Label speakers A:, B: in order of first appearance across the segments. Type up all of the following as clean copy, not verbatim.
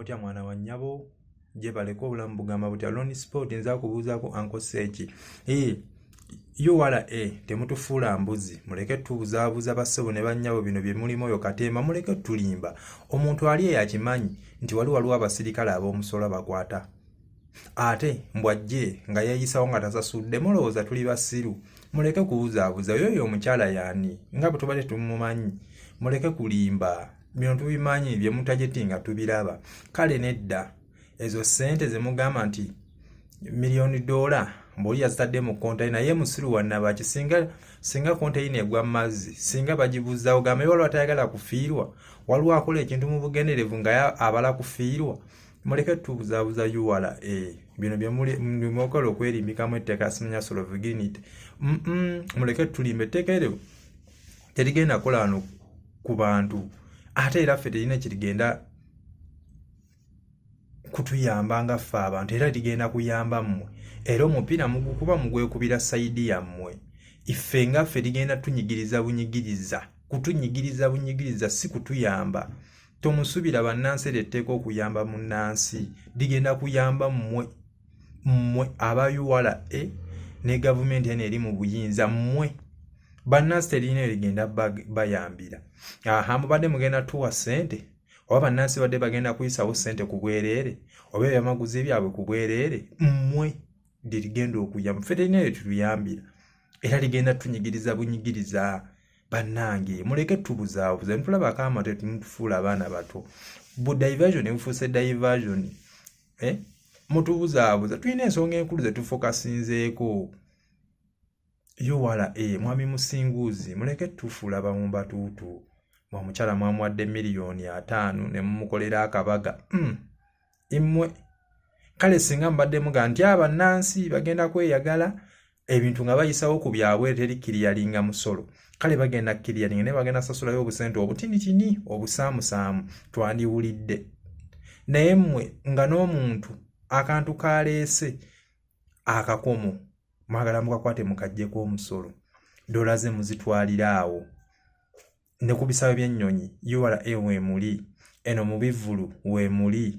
A: mutya mwana wa nnyabo gye baleka obulamu bugamba butya Loni Sport nza kubuuzaako Uncle Seeki URA temutufuula mbuzi muleke tubuzaabuza bassebo ne bannyabo bino bye mulimu oyo katemba muleke tulimba omuntu ali eyakimanyi nti waliwo abasirikale ab'omusola bakwata ate mbwajje nga yeeyisawo nga tasasudde mulowooza tuli basiru muleke kubuzaabuza yoyo omukyala yaani nga bwe tubadde tumumanyi muleke kulimba bino tubimanyi bye mutageti nga tubiraba kale nedda ezo ssente ze mugamba nti $1 million mboli yazitadde mu konteyina ye musiru wannabaki singa konteyina egwa mazzi singa bagibuuzaawo gamba waliwo atayagala kufiirwa waliwo akola ekintu mu bugenderevu nga abala kufiirwa muleke tubuzaabuza URA bino byemukola okwerimbikamu etteeka simenya solo viginity muleke tulimba etteeka eryo terigenda kola wano ku bantu ate era ffe terina kirigenda kutuyamba nga ffe abantu era ligenda kuyamba mmwe era omupiira mugukuba mugwekubira sayidi yammwe iffe nga ffe ligenda tunyigiriza bunyigiriza si kutuyamba tomusubira bannansi era etteeka okuyamba munnansi ligenda kuyamba mmwe aba URA ne gavumenti eno eri mu buyinza mmwe bannansi terina ligenda bayambira mubadde mugenda tuwa ssente oba bannansi badde bagenda kuyisawo ssente ku bwereere oba ebyamaguzi byabwe ku bwereere mmwe ligenda okuyamba ffe terina eryo tutuyambira era ligenda tunyigiriza bunyigiriza bannange muleke tubuzaabuza ntulabako amate tumutufuula abaana bato diversion bufuuse diversion mutubuzaabuza tulina ensonga enkulu ze tufokasinzeeko URA mwami Musinguuzi muleke tufuula bamumba tuutu omukyala mwamuwadde $5,000,000 ne mumukolera akabaga immwe kale singa mbadde muga nti abannansi bagenda kweyagala ebintu nga bayisawo ku byabwe teri kiriyalinga musolo kale bagenda kiriyalinga ne bagenda sasulayo obusente obutinitini obusaamusaamu twandiwulidde naye mmwe nga n'omuntu akantu kaleese akakomo mwagala mukakwate mukaggyeko omusolo dola ze muzitwalira awo ne ku bisaawe by'ennyonyi URA weemuli eno mu bivvulu weemuli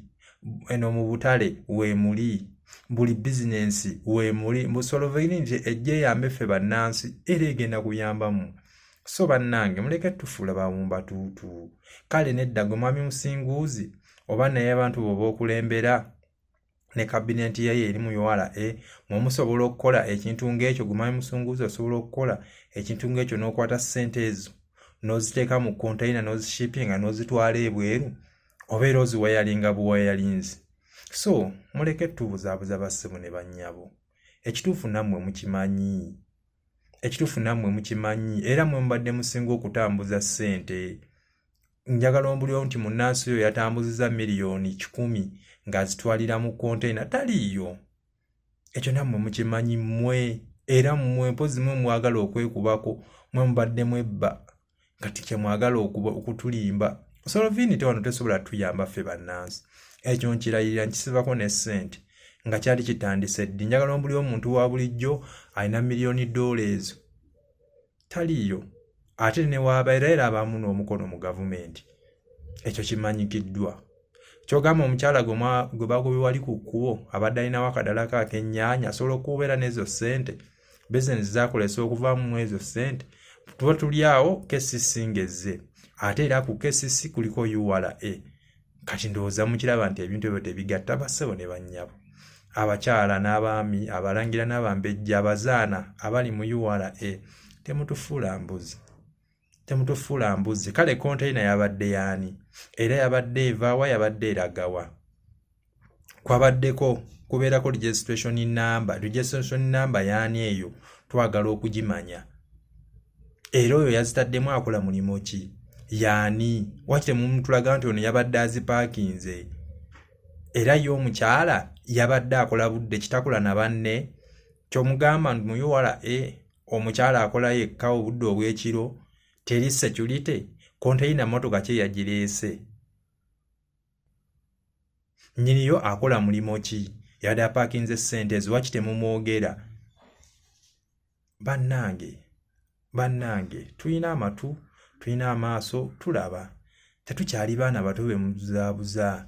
A: eno mu butale weemuli buli bizinensi weemuli musolo viginity ejje yambe ffe bannansi era egenda kuyambamu so bannange muleke tufuula bawumba tuutu kale nedda gwe mwami Musinguuzi oba naye abantu b'oba okulembera ne kabineti ye eri mu URA musobola okukola ekintu ng'ekyo gwe mwami Musinguuzi osobola okukola ekintu ng'ekyo n'okwata ssente ezo n'oziteeka mu konteyina n'ozishipinga n'ozitwala ebweru oba era oziwayalinga buwayalinzi so muleke tubuzaabuza bassebo ne bannyabo ekituufu nammwe mukimanyi era mwe mubadde musinga okutambuza ssente njagala ombulyo nti munnansi oyo yatambuziza $1,000,000 ng'azitwalira mu konteyina taliiyo ekyo nammwe mukimanyi mmwe era mmwe mpozi mwe mwagala okwekubako mwe mubadde mwebba kati kye mwagala okutulimba Solvinity wano tesobola tuyamba ffe bannansi ekyo nkirayirira nkisibako ne ssente nga kyali kitandise ddi njagala ombuli omuntu wa bulijjo alina $1,000,000 ezo taliiyo ate ne waabaera era abamu n'omukono mu gavumenti ekyo kimanyikiddwa kyogamba omukyala gwe bagobe wali ku kkubo abadde alinawo akadala ke ak'ennyaanya asobola okubeera n'ezo ssente bizinesi zakolesa okuvaamu ezo ssente tuba tuli awo KCC ngezze ate era ku KCC kuliko URA kati ndowooza mukiraba nti ebintu ebyo tebigatta bassebo ne bannyabo abakyala n'abaami abalangira n'abambejja abazaana abali mu URA temutufuula mbuzi kale konteyina yabadde yaani era yabadde evaawa yabadde eragawa kwabaddeko kubeerako registration number yaani eyo twagala okugimanya era oyo yazitaddemu akola mulimu ki yaani wakite mumutulaga nti ono yabadde azipaakinze era yo omukyala yabadde akola budde kitakola na banne kyomugamba mu URA omukyala akola yekka obudde obw'ekiro teri security konteyina motoka kye yagireese nnyiniyo akola mulimu ki yabadde apaakinze ssente ezo wakite mumwogera bannange tulina amatu tulina amaaso tulaba tetukyali baana bato be muzaabuza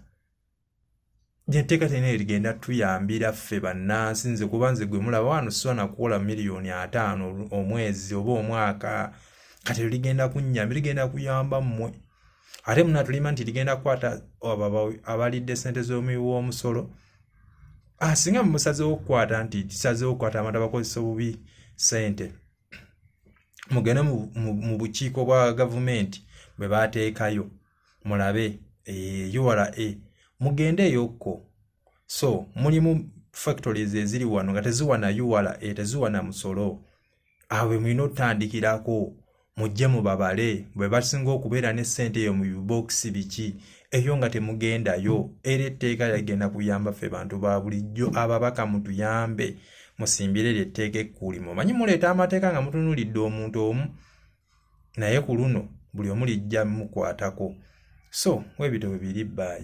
A: Jenteeka tene ligenda tuyambira ffe bannansi nze kuba nze gwe mulaba wano sisobola kukola miliyoni 5 omwezi oba omwaka kati ligenda kunnyamba ligenda kuyamba mmwe ate munatulima nti ligenda kukwata abalidde ssente z'omuwi w'omusolo singa musazeewo okukwata nti kisazeewo okukwata abantu abakozesa obubi ssente mugende mu bukiiko bwa gavumenti bwe baateekayo mulabe URA mugende yokko so mulimu factories eziri wano nga teziwana URA teziwana musolo awe mulina otandikirako mujje mubabale bwe basinga okubeera ne ssente eyo mu bibookisi biki eyo nga temugendayo era etteeka ligenda kuyamba ffe bantu ba bulijjo ababaka mutuyambe musimbire lyetteeka ekkuli mumanyi muleeta amateeka nga mutunulidde omuntu omu naye ku luno buli omu lijja mukwatako so webito bwe biri baayi